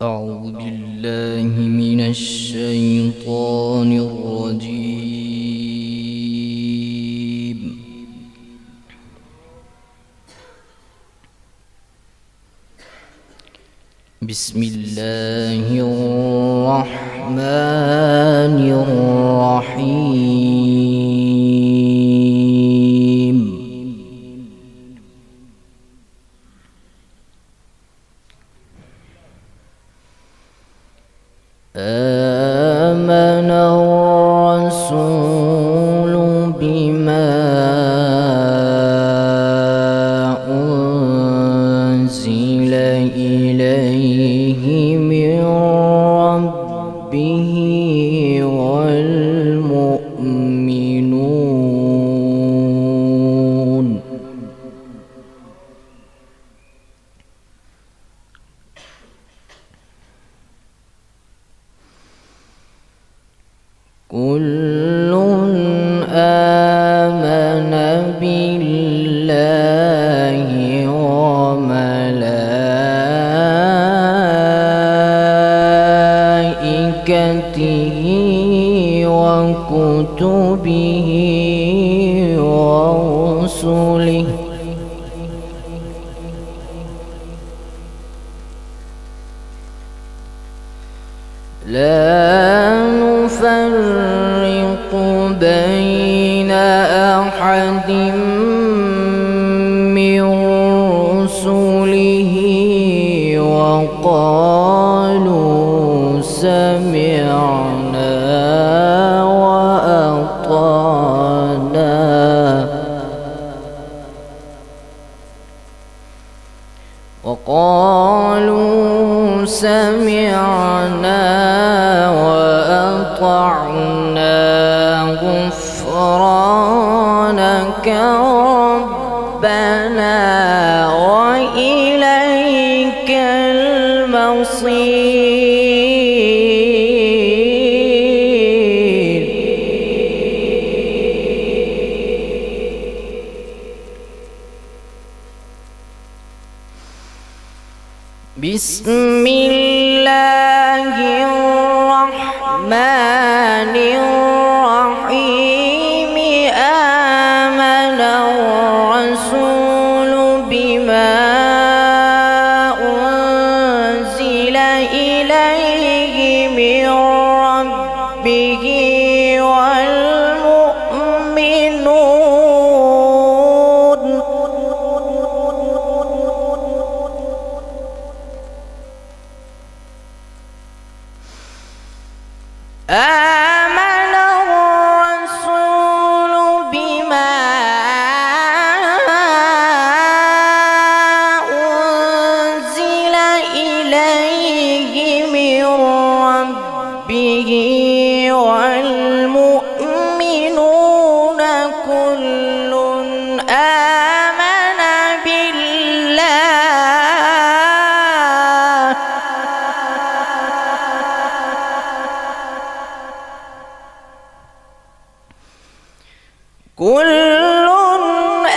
أعوذ بالله من الشيطان الرجيم. بسم الله الرحمن الرحيم. آمن الرسول بما أنزل إليه من ربه والمؤمنون كل آمن بالله وملائكته وكتبه ورسله لا نفرق بين أحد من رسله وقالوا سمعنا وأطعنا غفرانك ربنا وإليك المصير. بسم الله الرحمن الرحيم. آمن الرسول بما أنزل إليه من ربه والمؤمنون آمن الرسول بما أنزل إليه من ربه والمؤمنون كل آمن بالله كل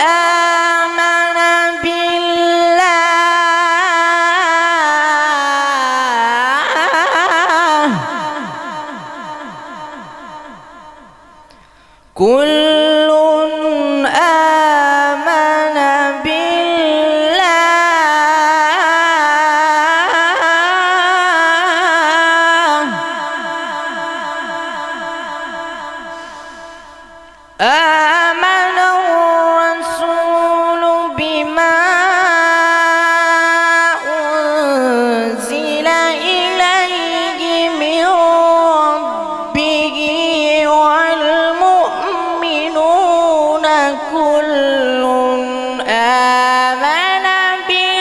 آمن بالله كل آمن بالله آمن الرسول بما أنزل إليه من ربه والمؤمنون كل آمن بالله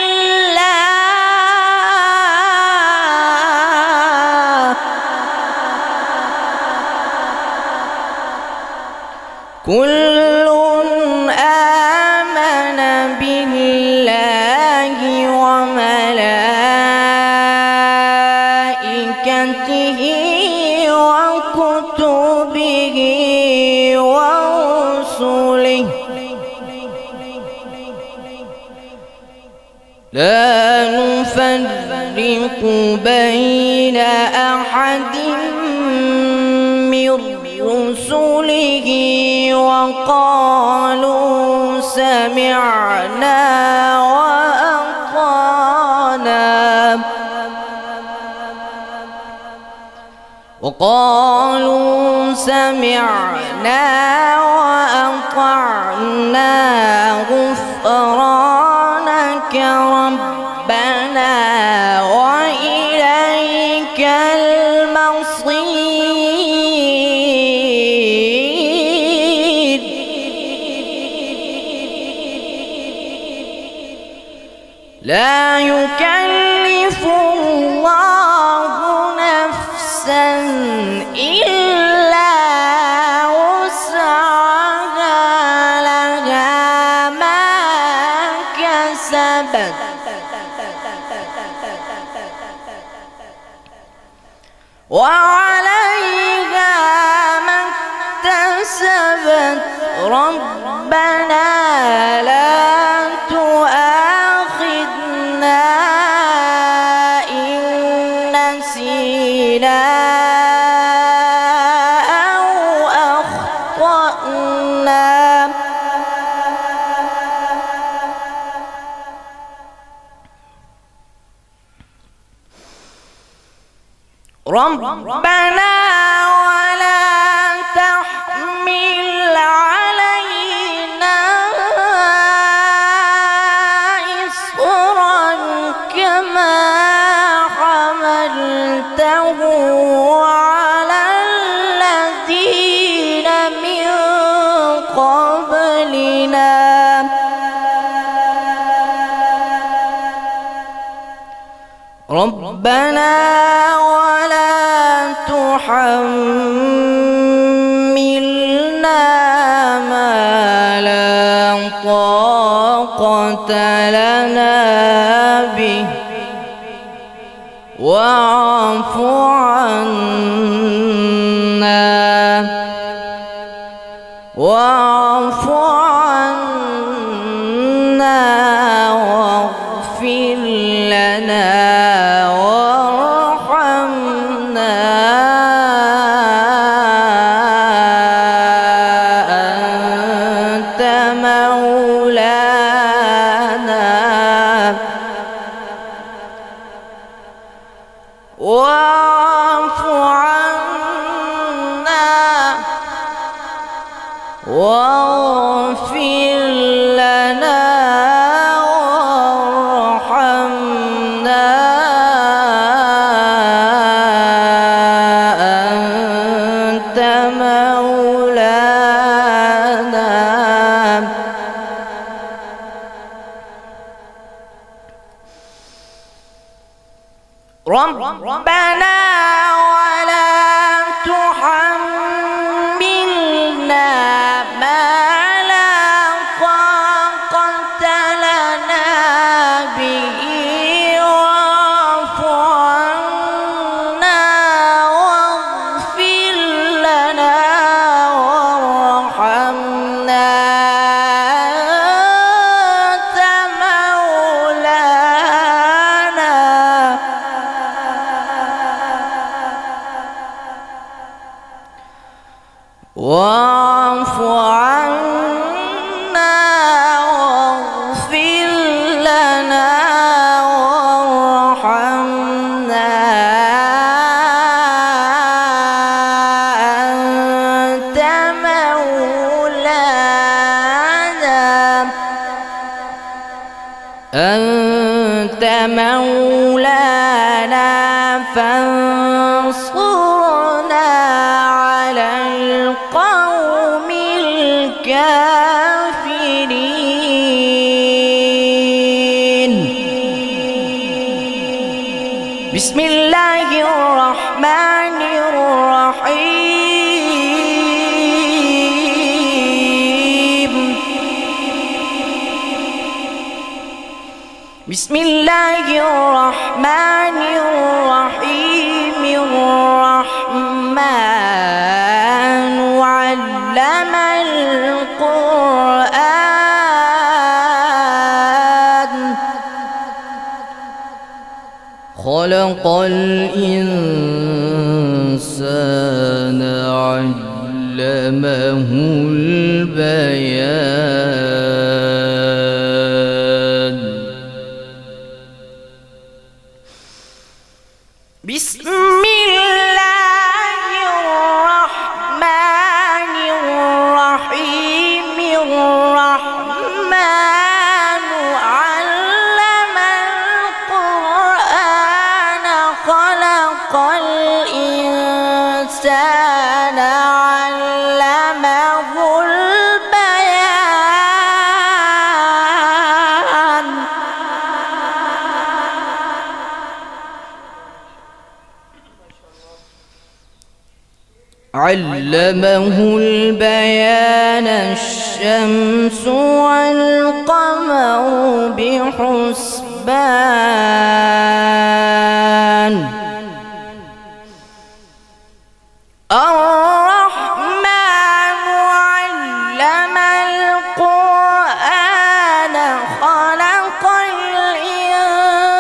كل آمن بالله وملائكته وكتبه ورسله لا نفرق بين أحد من رسله وقالوا سمعنا وأطعنا غفرانك ربنا وإليك المصير. لا يكلف الله نفسا إلا وسعها، لها ما كسبت وعليها ما اكتسبت. ربنا لا تؤاخذنا إن نسينا أو أخطأنا. ربنا ولا تحمل علينا إصرا كما حملته على الذين من قبلنا. ربنا ولا تحملنا ما لا طاقة لنا به واعف عنا واغفر لنا وارحمنا أنت مولانا. واعف عنا واغفر لنا وارحمنا أنت مولانا. ربنا ولا تحملنا ما لا طاقة لنا به واعف عنا واغفر لنا وارحمنا أنت مولانا. واعف عنا واغفر لنا وارحمنا أنت مولانا فانصرنا على القوم الكافرين. بسم الله الرحمن الرحيم. بسم الله الرحمن الرحيم. الرحمن علم القرآن خلق خلق الإنسان علمه البيان بسم الله الرحمن الرحيم الرحمن علم القرآن خلق الإنسان علمه البيان علمه البيان الشمس والقمر بحسبان الرحمن علم القرآن خلق الإنسان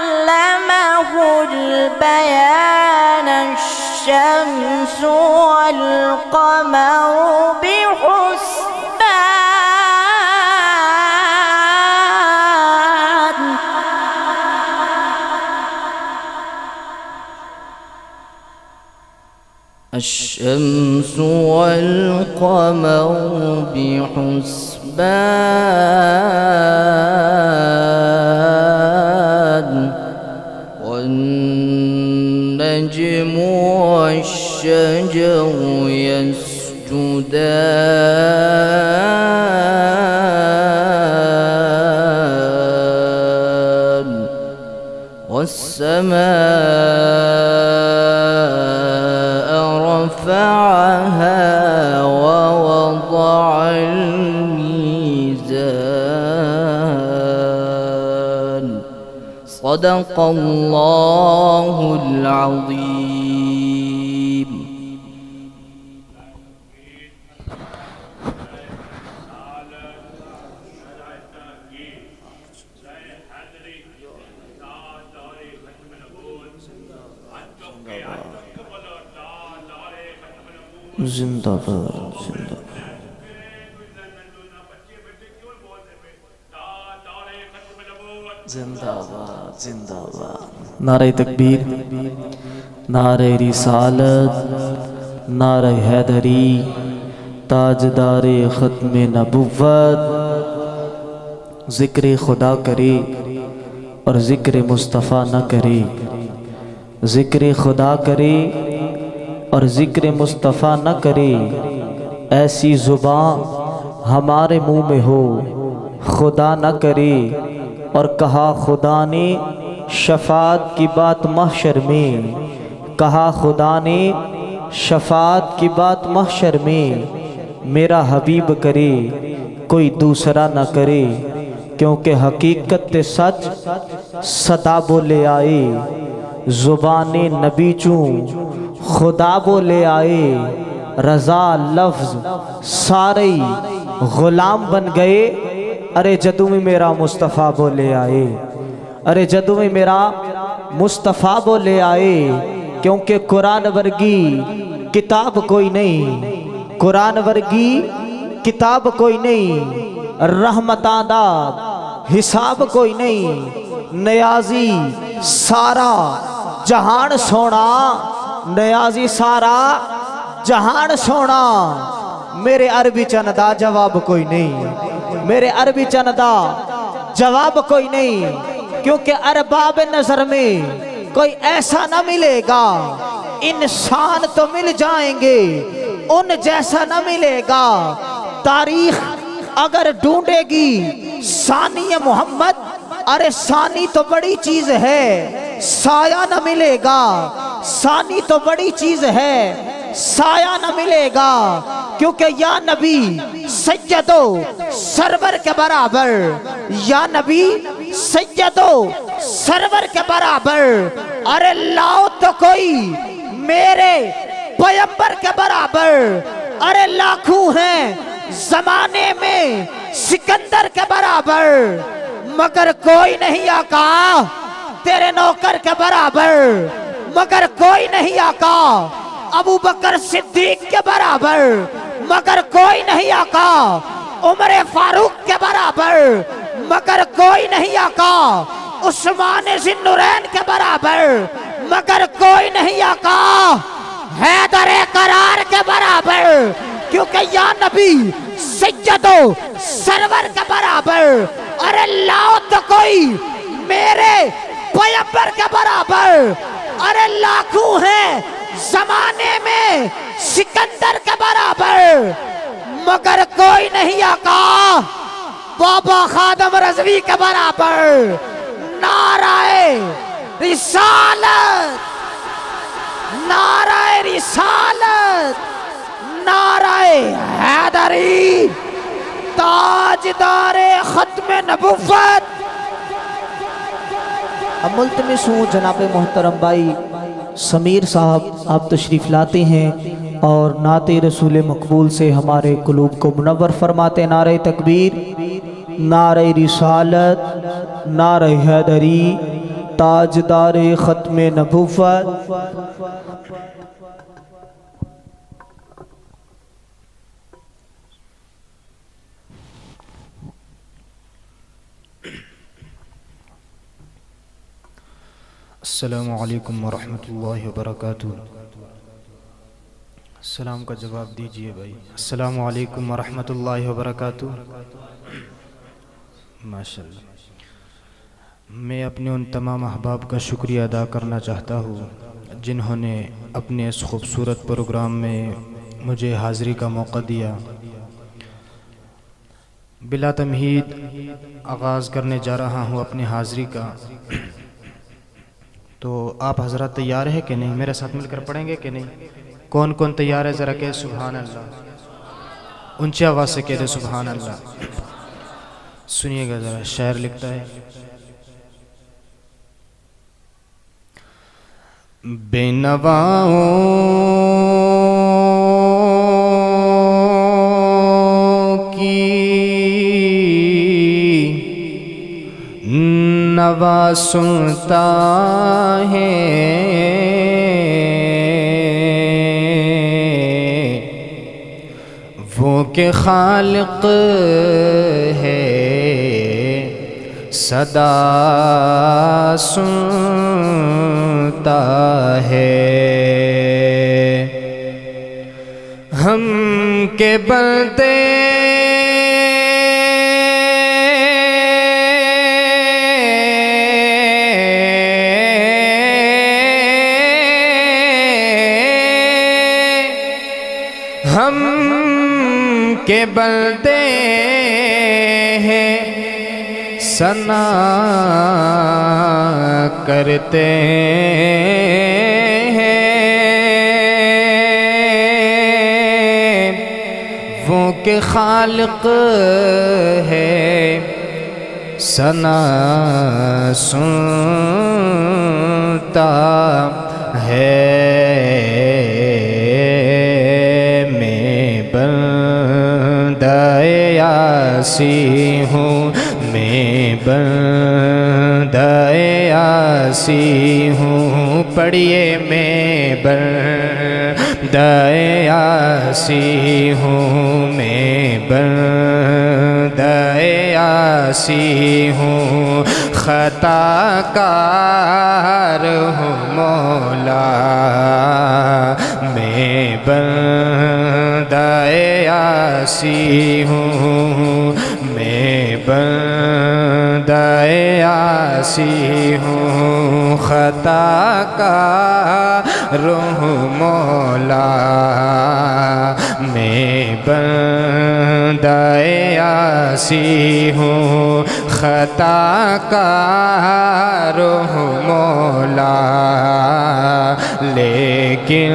علمه البيان الشمس والقمر بحسبان الشمس والقمر بحسبان والنجم والشجر يسجدان والسماء رفعها ووضع الميزان صدق الله العظيم. زندہ باد زندہ زندہ باد زندہ باد. نعرہ تکبیر، نعرہ رسالت، نعرہ حیدری، تاجدار ختم نبوت. ذکر خدا کرے اور ذکر مصطفیٰ نہ کرے، ذکر خدا کرے اور ذکر مصطفیٰ نہ کرے، ایسی زبان ہمارے منہ میں ہو خدا نہ کرے. اور کہا خدا نے شفاعت کی بات محشر میں، کہا خدا نے شفاعت کی بات محشر میں، میرا حبیب کرے کوئی دوسرا نہ کرے. کیونکہ حقیقت سچ صدا بولے آئے، زبان نبی چوں خدا بولے آئے. رضا لفظ سارے غلام بن گئے، ارے جدو میں میرا مصطفیٰ بولے آئے، ارے جدو میں میرا مصطفیٰ بولے آئے. کیونکہ قرآن ورگی کتاب کوئی نہیں، قرآن ورگی کتاب کوئی نہیں، رحمتاں دا حساب کوئی نہیں. نیازی سارا جہان سونا، نیازی سارا جہان سونا، میرے عربی چند دا جواب کوئی نہیں، میرے عربی چند دا جواب کوئی نہیں. کیونکہ ارباب نظر میں کوئی ایسا نہ ملے گا، انسان تو مل جائیں گے ان جیسا نہ ملے گا. تاریخ اگر ڈھونڈے گی ثانی محمد، ارے ثانی تو بڑی چیز ہے، سایہ نہ ملے گا. ثانی تو بڑی چیز ہے، سایہ نہ ملے گا. کیونکہ یا نبی سیدو سرور کے برابر، یا نبی سیدو سرور کے برابر. ارے لاؤ تو کوئی میرے پیغمبر کے برابر. ارے لاکھوں ہیں زمانے میں سکندر کے برابر، مگر کوئی نہیں آقا تیرے نوکر کے برابر، مگر کوئی نہیں آقا ابو بکر صدیق کے برابر، مگر کوئی نہیں آقا عمر فاروق کے برابر، مگر کوئی نہیں آقا عثمان ذی النورین کے برابر، مگر کوئی نہیں آقا حیدر قرار کے برابر، کیونکہ یا نبی سیدو سرور کے برابر، اور اللہ تو کوئی میرے پیغمبر کے برابر، اور لاکھوں ہیں زمانے میں سکندر کے برابر، مگر کوئی نہیں آقا بابا خادم رضوی کے برابر۔ نعرہ رسالت، نعرہ رسالت، نعرہ حیدری، تاجدار ختم نبوت۔ اب ملتمس ہوں جناب محترم بھائی سمیر صاحب آپ تشریف لاتے ہیں اور نعت رسول مقبول سے ہمارے قلوب کو منور فرماتے۔ نعرہ تکبیر، نعرہ رسالت، نعرہ حیدری، تاجدار ختم نبوت۔ السلام علیکم ورحمۃ اللہ وبرکاتہ۔ السلام کا جواب دیجئے بھائی۔ السلام علیکم ورحمۃ اللہ وبرکاتہ۔ ماشاءاللہ، میں اپنے ان تمام احباب کا شکریہ ادا کرنا چاہتا ہوں جنہوں نے اپنے اس خوبصورت پروگرام میں مجھے حاضری کا موقع دیا۔ بلا تمہید آغاز کرنے جا رہا ہوں اپنی حاضری کا، تو آپ حضرات تیار ہیں کہ نہیں؟ میرے ساتھ مل کر پڑھیں گے کہ نہیں؟ کون کون تیار ہے ذرا کہ سبحان اللہ، اونچی آواز سے کہہ دے سبحان اللہ۔ سنیے گا ذرا، شاعر لکھتا ہے: بے نواؤں کی نوا سنتا ہے، وہ کہ خالق ہے صدا سنتا ہے۔ ہم کے بندے ہم کے بندے ہیں ثنا کرتے ہیں، وہ کہ خالق ہے ثنا سنتا ہے۔ یاسی ہوں، میں بندہ یاسی ہوں، پڑھیے میں بندہ یاسی ہوں، میں بندہ یاسی ہوں، خطا کار ہوں مولا، میں بندہ یاسی ہوں، میں بندہ یاسی ہوں، خطا کار ہوں مولا، میں بندہ یاسی ہوں، خطا کار ہوں مولا، لیکن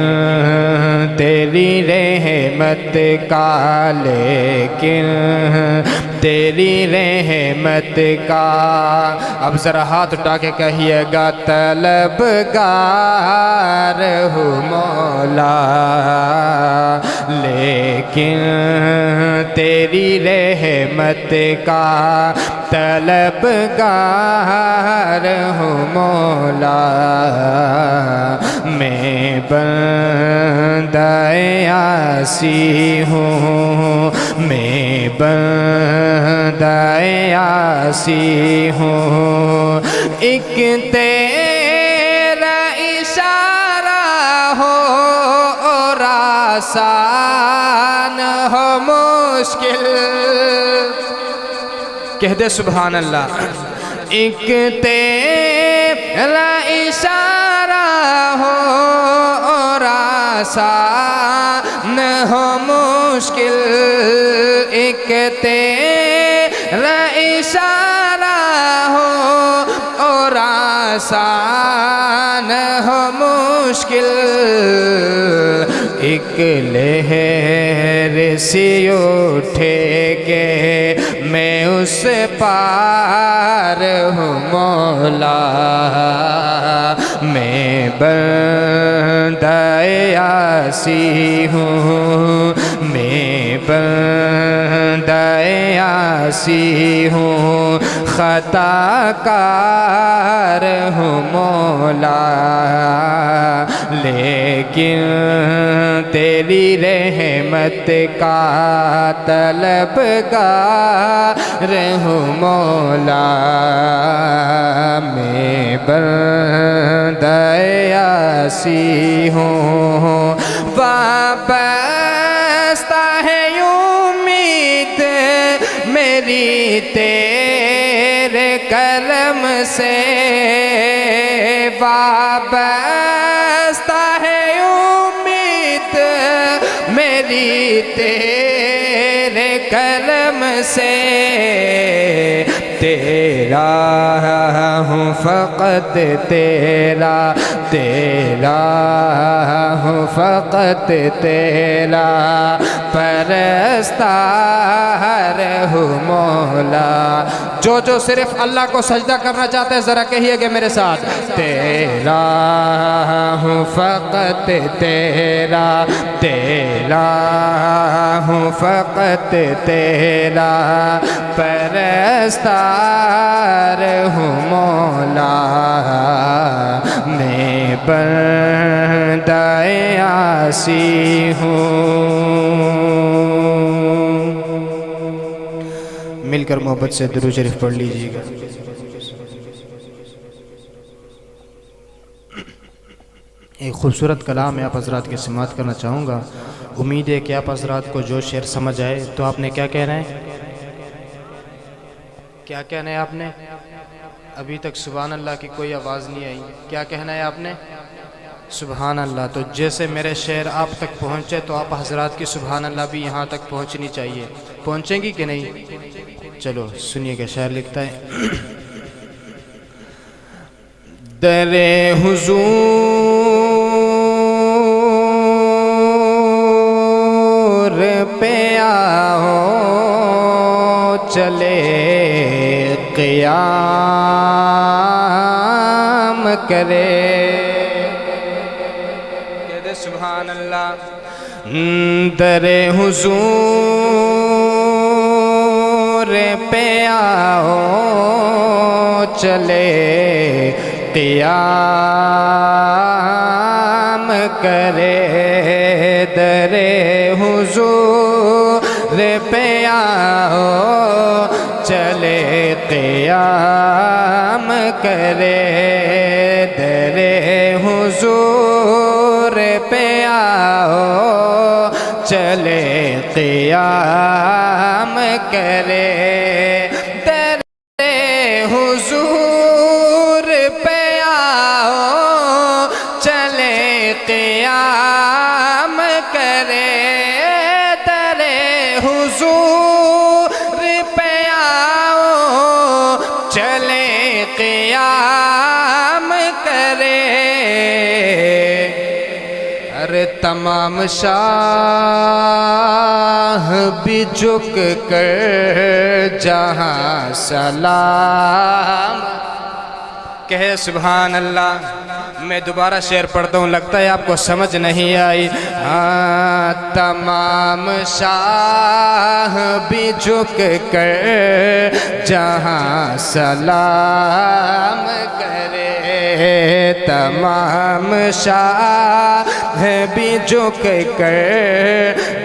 تیری رحمت کا، لیکن تیری رحمت کا، اب ذرا ہاتھ اٹھا کے کہیے گا، طلبگار ہوں مولا، لیکن تیری رحمت کا، طلبگار ہوں مولا میں بندہ عاصی ہوں میں بندہ عاصی ہوں ایک تیرا اشارہ ہو اور آسان ہو مشکل کہہ دے سبحان اللہ ایک تیرا اشارہ ہو اور آسان ہو مشکل ایک تیرا اشارہ ہو اور آسان ہو مشکل ایک لہر سی اٹھے کہ میں اس پار ہوں مولا میں بندہ عاصی ہوں میں بندہ عاصی ہوں خطا کار ہوں مولا لیکن تیری رحمت کا طلبگار ہوں مولا میں بندہ عاصی ہوں وابستہ ہے امید میری تیرے کرم سے وابستہ ہے امید میری تیرے کرم سے تیرا ہوں فقط تیرا تیرا ہوں فقط تیرا پرستار ہوں مولا جو صرف اللہ کو سجدہ کرنا چاہتے ہیں ذرا کہیے کہ میرے ساتھ تیرا ہوں فقط تیرا تیرا ہوں فقط تیرا پرستار ہوں مولا میں بندہ عاصی ہوں مل کر محبت سے درود شریف پڑھ لیجیے گا ایک خوبصورت کلام ہے آپ حضرات کی سماعت کرنا چاہوں گا امید ہے کہ آپ حضرات کو جو شعر سمجھ آئے تو آپ نے کیا کہنا ہے کیا کہنا ہے آپ نے ابھی تک سبحان اللہ کی کوئی آواز نہیں آئی کیا کہنا ہے آپ نے سبحان اللہ تو جیسے میرے شعر آپ تک پہنچے تو آپ حضرات کی سبحان اللہ بھی یہاں تک پہنچنی چاہیے پہنچیں گی کہ نہیں چلو سنیے کہ شعر لکھتا ہے در حضور پہ آؤ چلے قیام کرے کہہ دے سبحان اللہ در حضور پہ آؤ چلے قیام کرے در حضور پہ آؤ چلے قیام کرے در حضور پہ آؤ چلے قیام کرے در حضور پہ آؤ چلے قیام کرے در حضور پہ آؤ چلے قیام کرے ارے تمام شاہ بھی جھک کر جہاں سلام کہے سبحان اللہ۔ میں دوبارہ شعر پڑھتا ہوں، لگتا ہے آپ کو سمجھ نہیں آئی۔ ہاں تمام شاہ بھی جھک کر جہاں سلام کرے، تمام شاہ بھی جھک کر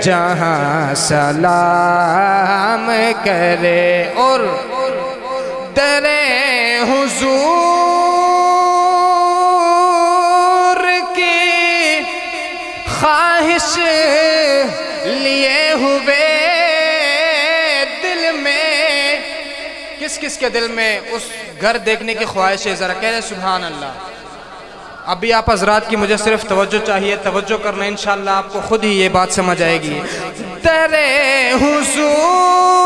جہاں سلام کرے، اور در حضور کی خواہش لیے ہوئے دل میں، کس کس کے دل میں اس گھر دیکھنے کی خواہش ہے؟ ذرا کہہ رہے سبحان اللہ۔ ابھی آپ حضرات کی مجھے صرف توجہ چاہیے، توجہ کرنا، انشاءاللہ آپ کو خود ہی یہ بات سمجھ آئے گی۔ در حضور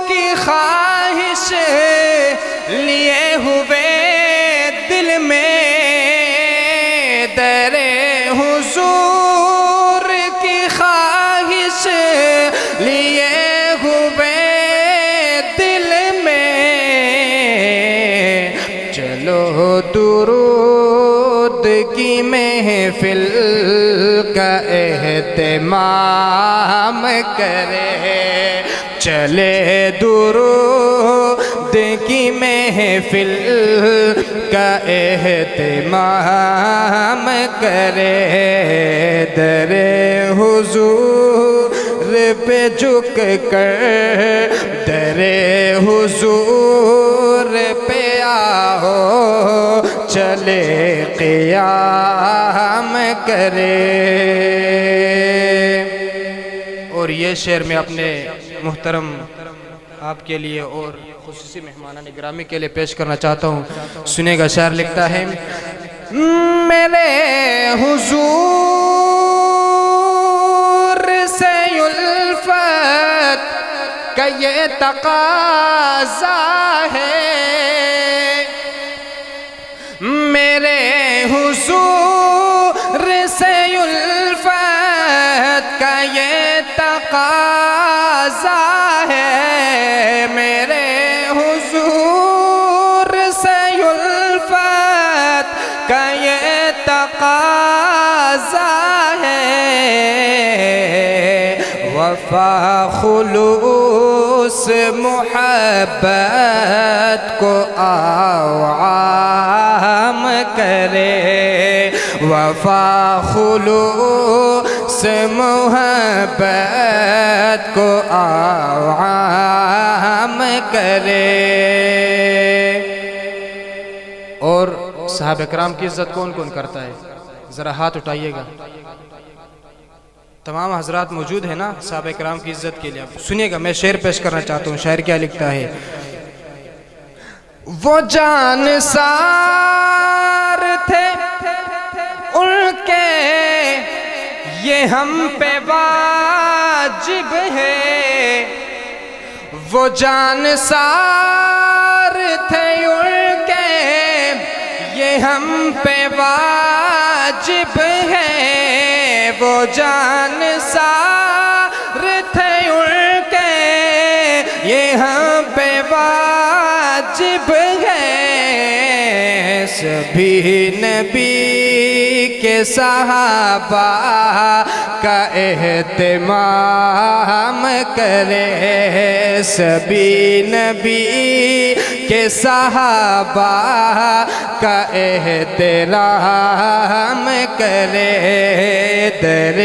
کی خواہش لیے ہوئے دل میں، در حضور کی خواہش لیے ہوئے دل میں، چلو درود کی محفل کا اہتمام کرے، چلے درود کی محفل کا اہتمام کرے، در حضور پہ جھک کر در حضور پہ آؤ، چلے قیام کرے۔ اور یہ شعر میں اپنے محترم آپ کے لیے اور خصوصی مہمانان گرامی کے لیے پیش کرنا چاہتا ہوں، سنے گا۔ شاعر لکھتا ہے، میرے حضور سے الفت کا یہ تقاضا ہے، میرے حضور سے الفت کا یہ تقاضا ہے، میرے حضور سے الفت کا یہ تقاضا ہے، وفا خلوص محبت کو عام کرے، وفا خلوص محبت کو عام کرے۔ اور صحابہ کرام کی عزت کون کون کرتا ہے؟ ذرا ہاتھ اٹھائیے گا۔ تمام حضرات موجود ہیں نا صحابہ کرام کی عزت کے لیے؟ سنیے گا، میں شعر پیش کرنا چاہتا ہوں۔ شاعر کیا لکھتا ہے، وہ جان سار تھے ان کے یہ ہم پہ واجب ہے، وہ جان سار تھے ان کے یہ ہم پہ واجب ہے، وہ جان سار تھے ان کے یہ ہم پہ واجب ہے، سبھی نبی کے صحابہ کا اہتمام کرے، سبھی نبی کے صحابہ کا احترام کرے، در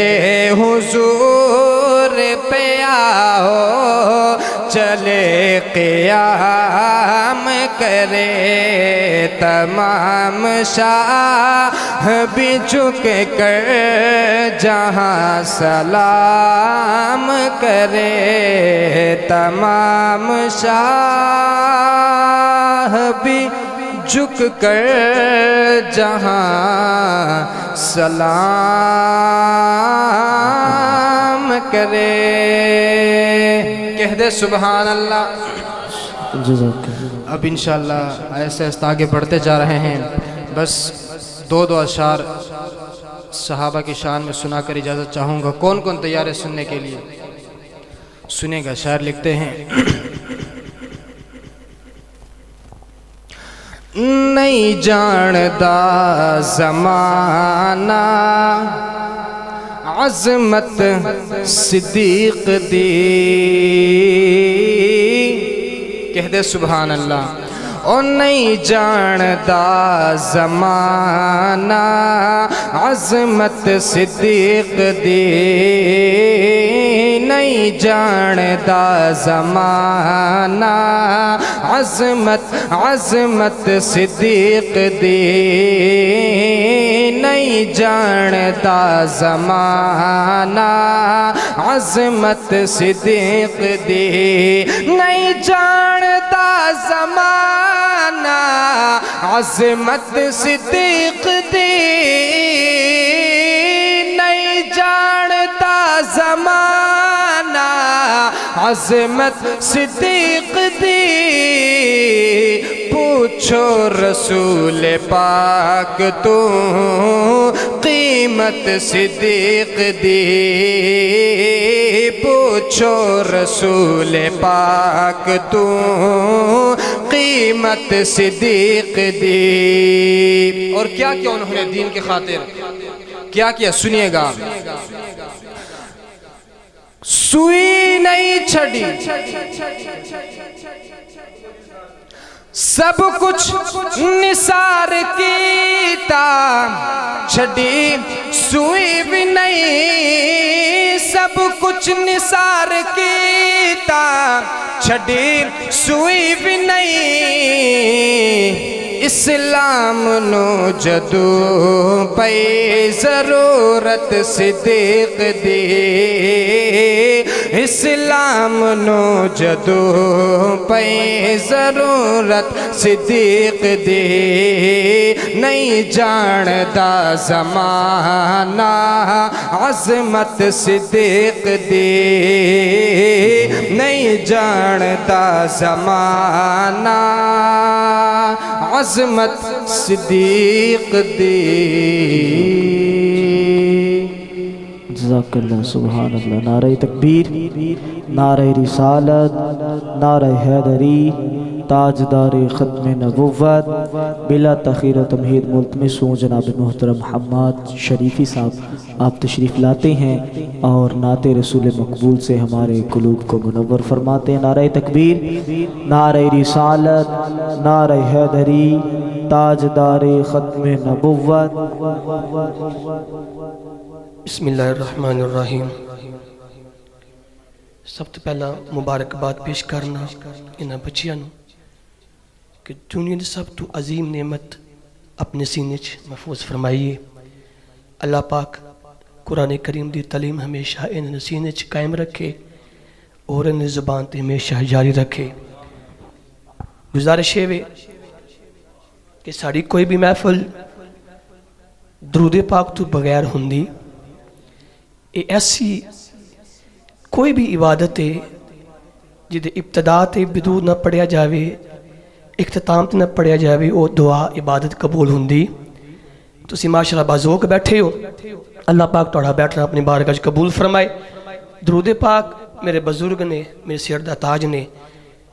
حضور پہ آؤ، چلے قیام کرے، تمام شاہ بھی جھک کر جہاں سلام کرے، تمام شاہ بھی جھک کر جہاں سلام کرے۔ کہہ دے سبحان اللہ۔ اب انشاءاللہ ایسے ایسے آگے بڑھتے جا رہے ہیں، بس دو اشعار صحابہ کی شان میں سنا کر اجازت چاہوں گا۔ کون کون تیار ہے سننے کے لیے؟ سنے گا۔ شاعر لکھتے ہیں، نہیں جاندا زمانہ عظمت صدیق دی، کہہ دے سبحان اللہ۔ او نہیں جاندا زمانہ عظمت صدیق دی، نہیں جاندا زمانہ عظمت صدیق دی، نہیں جاندا زمانہ عظمت صدیق دی، نہیں جاندا زمانہ عظمت صدیق دی، نہیں جانتا زمانہ عظمت صدیق دی، پوچھو رسول پاک تو قیمت صدیق دی، پوچھو رسول پاک تو قیمت صدیق دی۔ اور کیا کیا انہوں نے دین کی خاطر کیا کیا، سنیے گا۔ سوئی نہیں چھڑی، سب کچھ نثار کیتا، چھڑی سوئی بھی نہیں، سب کچھ نثار کیتا، چھڑی سوئی بھی نہیں، اسلام نو جدو پئی ضرورت صدیق دی، اسلام نو جدو پئی ضرورت صدیق دی، نہیں جاندا زمانہ عظمت صدیق دی، نہیں جاندا زمانہ عظمت صدیق دی۔ جزاک اللہ، سبحان اللہ، نعرہ تکبیر، نعرہ رسالت، نعرہ حیدری، تاجدار ختم نبوت، بلا تاخیر و تمہید ملتمس ہوں جناب محترم حماد شریفی صاحب، آپ تشریف لاتے ہیں اور نعت رسول مقبول سے ہمارے قلوب کو منور فرماتے ہیں۔ نعرہ تکبیر، نعرہ رسالت، نعرہ حیدری، تاجدار ختم نبوت۔ بسم اللہ الرحمن الرحیم۔ سب تو پہلا مبارکباد پیش کرنا انہاں بچیاں نو کہ دنیا دی سب تو عظیم نعمت اپنے سینے چ محفوظ فرمائیے۔ اللہ پاک قرآن کریم دی تعلیم ہمیشہ انہاں سینے چ قائم رکھے اور انہاں زبان تے ہمیشہ جاری رکھے۔ گزارش ہے کہ ساری کوئی بھی محفل درود پاک تو بغیر ہوندی، ایسی کوئی بھی عبادت ہے جدے ابتدا تے بدور نہ پڑھیا جاوے، اختتام تے نہ پڑھیا جاوے، وہ دعا عبادت قبول ہوندی۔ تسی ماشاءاللہ بازوق بیٹھے ہو، اللہ پاک توڑا بیٹھنا اپنی بارگاہ قبول فرمائے۔ درود پاک میرے بزرگ نے، میرے سر دا تاج نے،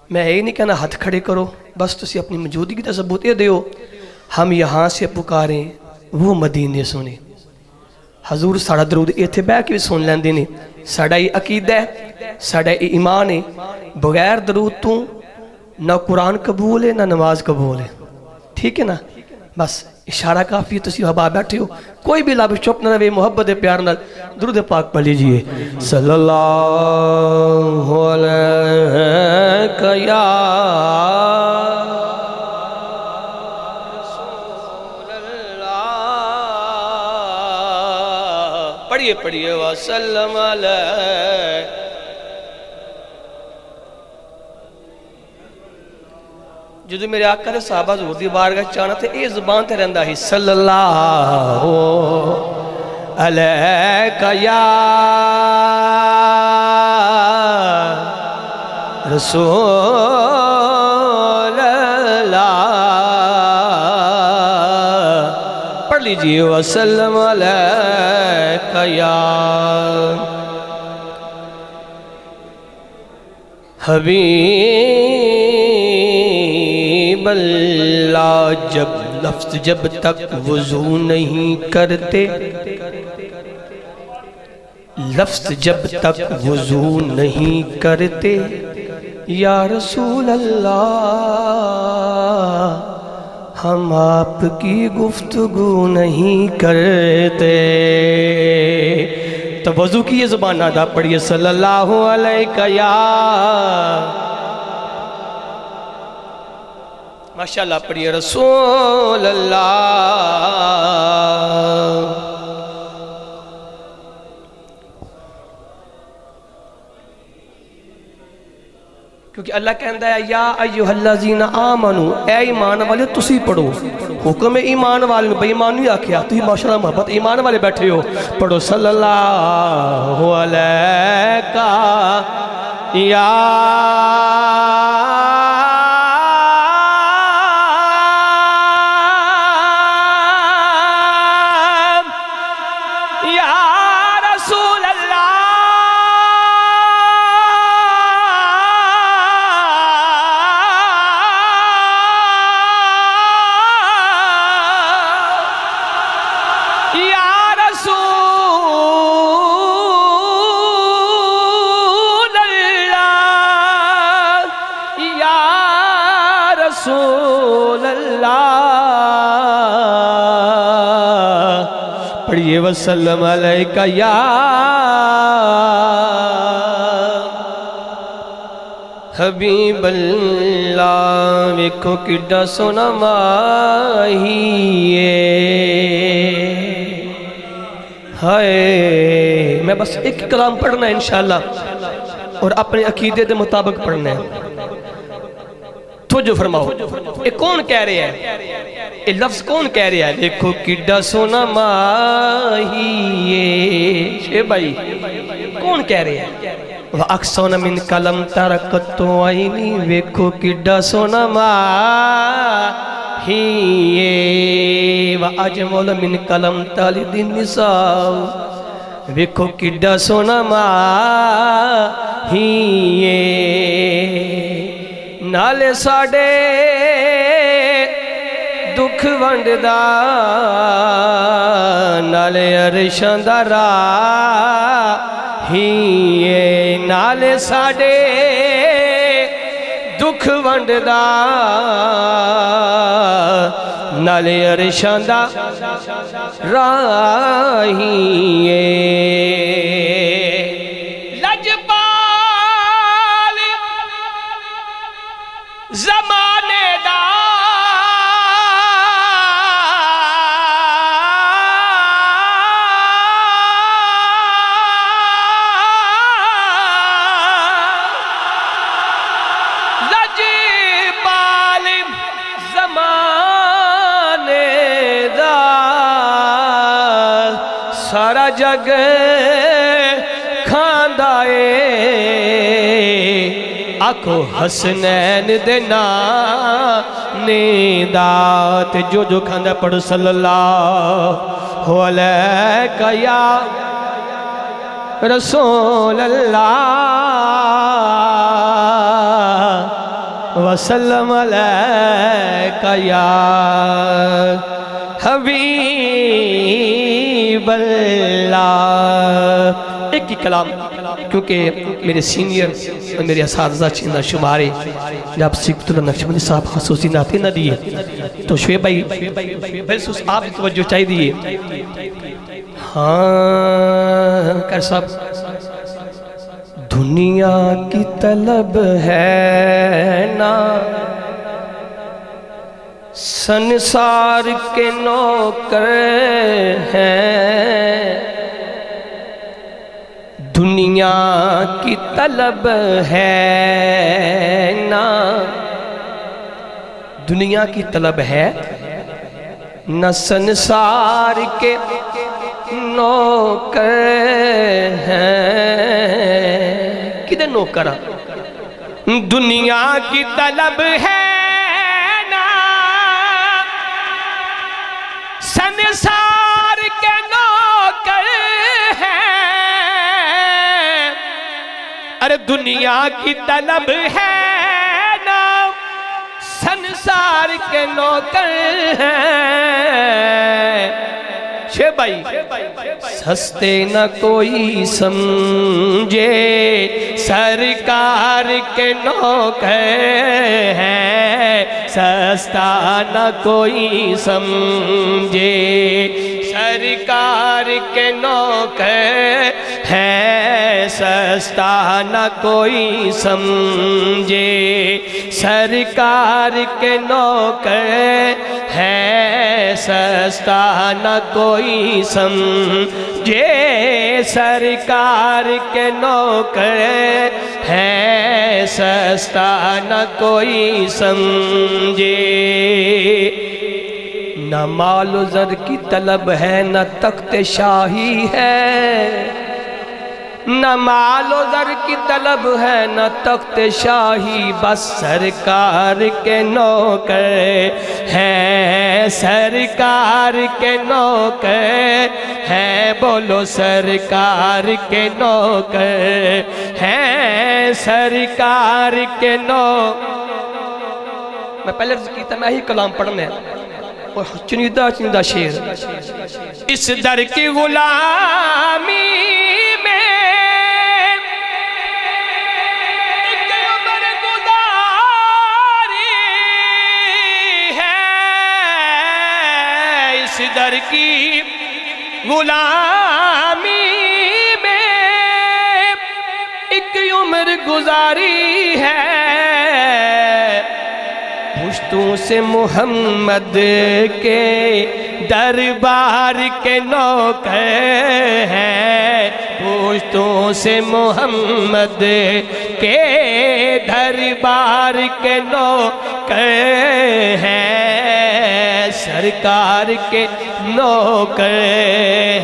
میں یہ نہیں کہنا ہاتھ کھڑے کرو، بس تسی اپنی موجودگی کا ثبوت یہ دیو۔ ہم یہاں سے پکاریں وہ مدینے سنے، حضور ساڑا درود ایتھے بے کے بھی سن لیندے نے۔ ساڑا یہ عقیدہ ہے، ساڑا یہ ایمان ہے، بغیر درود تو نہ قرآن قبول ہے نہ نماز قبول ہے، ٹھیک ہے نا؟ بس اشارہ کافی ہے، تسی حبا بیٹھے ہو، کوئی بھی لابش چپ نہ رہے، محبت پیار نہ درود پاک پڑھ لیجئے۔ صلی اللہ علیہ یا پڑھیے وسلم علیہ۔ جدو میرے آقا نے صحابہ حضور دی بارگاہ چاہنا تھے، اے زبان تے رہندا ہی صلی اللہ علیہ یا رسول اللہ، پڑھ لیجئے وسلم علیہ یا حبیب اللہ۔ اللہ جب تک وضو نہیں کرتے، لفظ جب تک وضو نہیں کرتے، یا رسول اللہ ہم آپ کی گفتگو نہیں کرتے۔ تو وضو کی یہ زبان ادا پڑھیے، صلی اللہ علیہ یا ماشاءاللہ پڑھیے رسول اللہ۔ کیونکہ اللہ کہندہ ہے یا ایوہ الذین آمنو، اے ایمان والے تسی پڑھو، حکم ایمان والے بے ایمان نہیں آکھیا، تو ہی ماشاءاللہ محبت ایمان والے بیٹھے ہو، پڑھو صلی اللہ علیہ یا رسول اللہ پڑھیے وسلم علیکہ یا حبیب اللہ، ویکھو کڈا سونا ماہی ہائے۔ میں بس ایک کلام پڑھنا ہے انشاءاللہ اور اپنے عقیدے دے مطابق پڑھنا ہے۔ توجہ فرماؤ، یہ کون کہہ رہے ہیں؟ یہ لفظ کون کہہ رہے ہیں؟ دیکھو کڈا سونا ماہی شے بھائی، کون کہہ رہے ہیں؟ وَأَقْصَوْنَ مِنْ قَلَمْ تَرَكَتُ عَيْنِي، ویکھو کڈا سونا ماہی وَأَجْمَلُ مِنْ قَلَمْ تَلِدِ النِّسَاءُ، ویکھو کڈا سونا ماہی نالے ساڑے دکھ ونڈدا، نالے عرشاں دا راہی، نالے ساڑے دکھ ونڈدا، نالے عرشاں دا راہی۔ زمانے دا لجبال، زمانے دا سارا جگ کھاندا آکھو حسنین دے نانے دات، جو کھاندہ پڑھو صلی اللہ علیہ یا رسول اللہ وسلم علیہ یا حبیب اللہ۔ ایک ہی کلام، کیونکہ میرے سینئر اور میرے اساتذہ چندہ شمارے جب سکت اللہ نقشبندی صاحب خصوصی ناتے نہ دیئے تو شعیب بھائی بلسوس آپ توجہ چاہی دیئے۔ ہاں کر صاحب، دنیا کی طلب ہے نا سنسار کے نوکر ہیں، دنیا کی طلب ہے نا، دنیا کی طلب ہے نہ سنسار کے نوکر ہیں۔ کدھر نوکر؟ دنیا کی طلب ہے نا سنسار کے نوکر ہیں، ارے دنیا کی طلب ہے نا سنسار کے نوکر ہیں شیخ بھائی سستے نہ کوئی سمجھے سرکار کے نوکر ہیں سستا نہ کوئی سمجھے سرکار کے نوکر ہے سستا نہ کوئی سمجھے سرکار کے نوکر ہے سستا نہ کوئی سمجھے سرکار کے نوکر ہے سستا نہ کوئی سمجھے نہ مال و زر کی طلب ہے نہ تخت شاہی ہے نہ مال و زر کی طلب ہے نہ تخت شاہی بس سرکار کے نوکر ہیں سرکار کے نوکر ہیں بولو سرکار کے نوکر ہیں سرکار کے نوکر میں پہلے عرض کی تھا میں ہی کلام پڑھنے اور چنیدہ چنیدہ شعر اس در کی غلامی میں ایک عمر گزاری ہے اس در کی غلامی میں ایک عمر گزاری ہے پشتوں سے محمد کے دربار کے نوکر ہیں پشتوں سے محمد کے دربار کے نوکر ہیں سرکار کے نوکر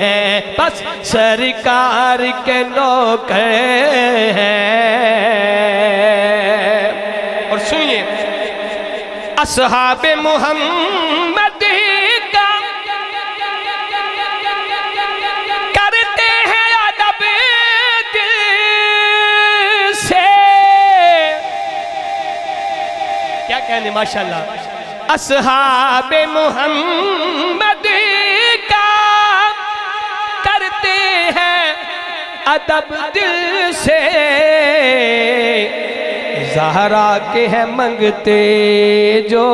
ہیں بس سرکار کے نوکر ہیں اور سنیے اصحاب محمد کا کرتے ہیں ادب دل سے کیا کہنے ماشاءاللہ اصحاب محمد کا کرتے ہیں ادب دل سے زہرا کے ہیں منگتے جو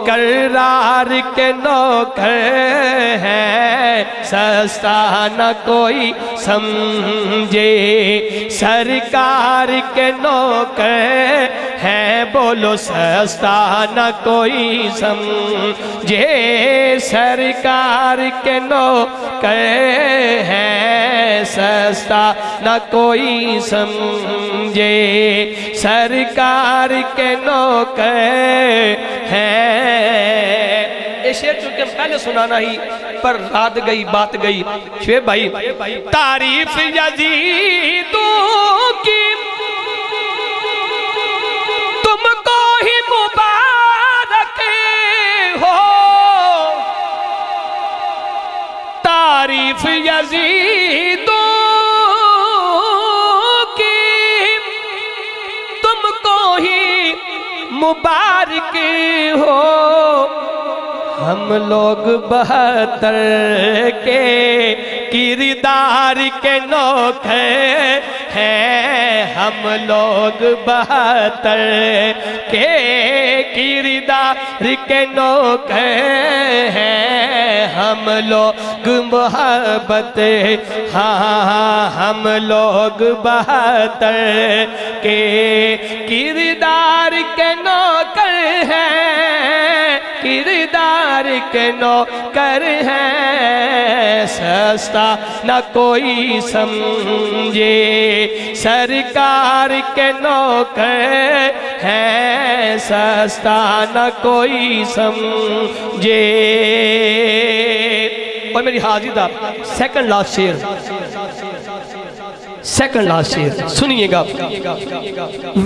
کرار کے نوکر ہیں سستا نہ کوئی سمجھے سرکار کے نوکر ہیں بولو سستا نہ کوئی سمجھے سرکار کے نوکر ہیں سستا نہ کوئی سمجھے سرکار کے نوکر ہیں یہ شعر چونکہ ہم پہلے سنانا ہی پر رات گئی بات گئی شعیب بھائی تعریف یزیدوں کی تم کو ہی مبارک ہو تعریف یزیدوں مبارک ہو ہم لوگ 72 کے کردار کے نوکر ہیں ہم لوگ 72 کے کردار کے نوکر ہیں ہم لوگ محبت ہاں ہم لوگ 72 کے کردار کے نوکر ہیں کردار کے نوکر ہیں سستا نہ کوئی سمجھے سرکار کے نوکر ہیں سستا نہ کوئی سمجھے اور میری حاضر دا سیکنڈ لاسٹ شعر سیکنڈ لاسٹ شعر سنیے گا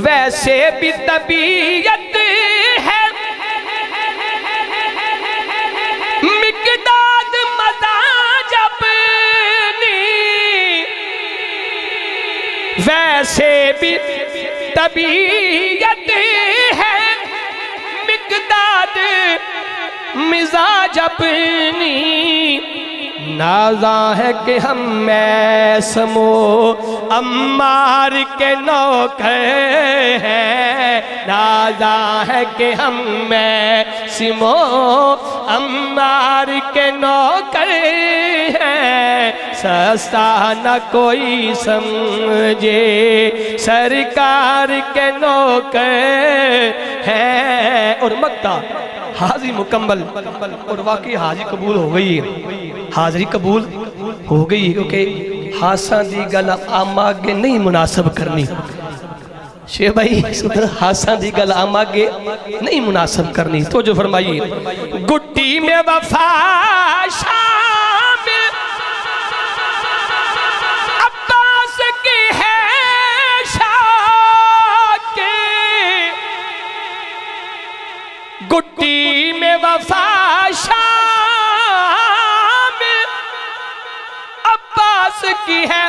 ویسے بھی طبیعت ہے مقداد مزاج اپنی ویسے بھی طبیعت ہے مقداد دے مزاج اپنی نازاں ہے کہ ہم میثم و عمار کے نوکر ہیں نازاں ہے کہ ہم میثم و عمار کے نوکر ہیں سستا نہ کوئی سمجھے سرکار کے نوکر ہیں اور مکہ حاضری مکمل اور واقعی حاضری قبول ہو گئی ہے حاضری قبول ہو گئی ہے کیونکہ ہاساں دی گل عام آگے نہیں مناسب کرنی شیخ بھائی ہاساں دی گل عام آگے نہیں مناسب کرنی تو جو فرمائیے گٹی میں وفا شامل عباس کی ہے گٹی میں وفا شامل عباس کی ہے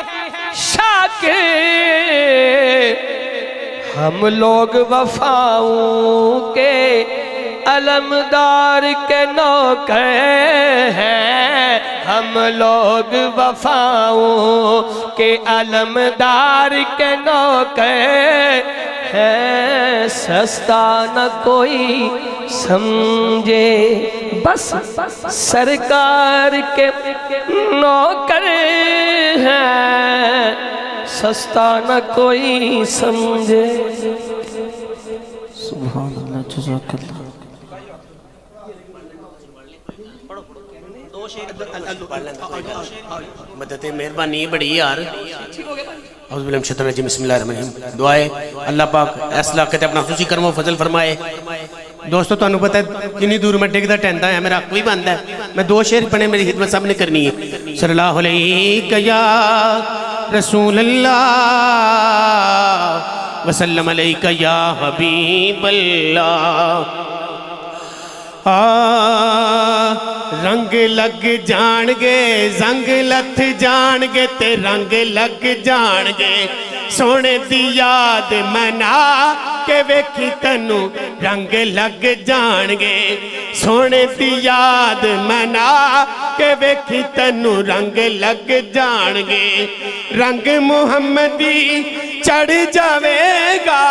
شاکر ہم لوگ وفاؤں کے علمدار کے نوکر ہیں ہم لوگ وفاؤں کے علمدار کے نوکر ہے سستا نہ کوئی سمجھے بس سرکار کے نوکر ہیں سستا نہ کوئی سمجھے سبحان اللہ جزاک اللہ مدد مہربانی بڑی یار اعوذ باللہ من الشیطان الرجیم بسم اللہ الرحمن الرحیم دعائے اللہ پاک ایسا کہتے اپنا خصوصی کرم و فضل فرمائے دوستو تو انہوں پتہ ہے کنی دور میں ٹک دا ٹیندا ہے میرا کوئی بندہ ہے میں دو شعر پڑھنے میری خدمت سب نے کرنی ہے صلی اللہ علیہ یا رسول اللہ وسلم علیہ یا حبیب اللہ رنگ لگ جان گے زنگ لتھ جان گے تے رنگ لگ جان گے سونے دی یاد منا کے ویکھی تنو رنگ لگ جان گے سونے دی یاد منا کے ویکھی تنو رنگ لگ جان گے رنگ محمدی چڑھ جاوے گا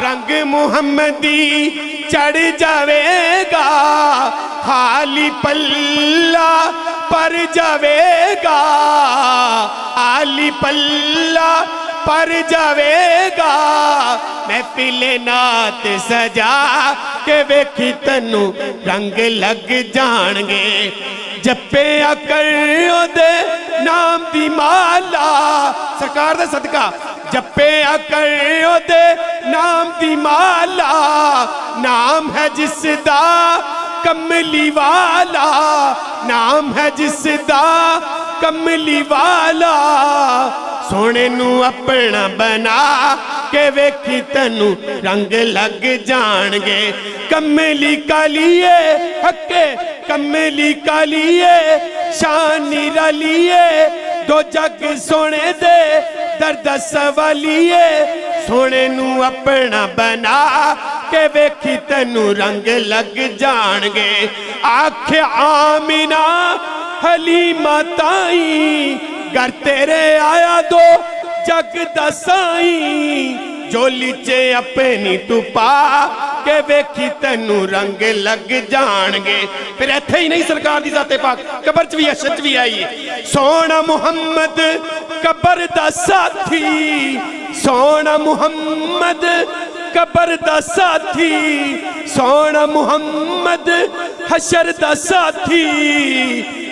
رنگ محمدی چڑھ جاوے گا خالی پلہ پر جاوے گا خالی پلہ پر جاوے گا محفل نعت سجا کے ویکھی تنو رنگ لگ جان گے جپے اکر دے نام دی مالا سرکار دے صدقہ جپے اکر دے نام دی مالا نام ہے جس دا کملی والا نام ہے جس دا کملی والا سونے نو اپنا بنا کے ویکھی تنو رنگ لگ جان گے کملی کالیے حقے کملی کالیے شانی رالیے دو جگ سونے دے درد سوالیے سونے نو اپنا بنا کے ویکھی تنو رنگ لگ جان گے آنکھ آمینہ حلیمہ تائیں گر تیرے آیا دو جگ دسائیں جو لیچے اپنی تو پا کے ویکھی تنو رنگ لگ جان گے پھر ایتھے ہی نہیں سرکار دی ذات پاک قبر چوی ہے شچ بھی آئی ہے سونا محمد قبر دا ساتھی سونا محمد قبر دا ساتھی سونا محمد حشر دا ساتھی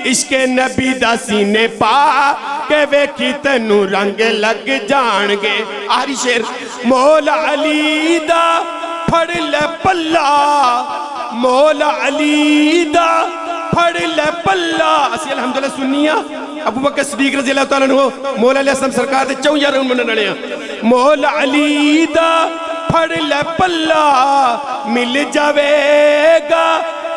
عشق نبی دا سینے پا کے ویکھی تنو رنگ لگ جان گے آخری شعر مولا علی دا پھڑ لے پلہ مولا علی دا پھڑ لے پلہ اسی الحمدللہ سنیا ابو بکر صدیق رضی اللہ تعالیٰ عنہ مولا علیہ السلام سرکار دے چون یار انہوں نے نڑیا مولا علی دا پھڑ لے پلہ مل جاوے گا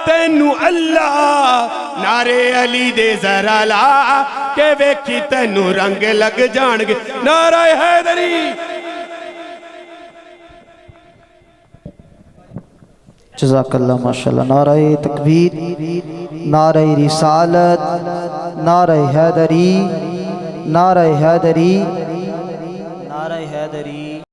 تینو اللہ نعرے علی دے ذرا لا کہ ویکھی تینو رنگ لگ جان گے نعرہ حیدری جزاک اللہ ماشاءاللہ. نعرہ تکبیر، نعرہ رسالت، نعرہ حیدری، نعرہ حیدری، نعرہ حیدری.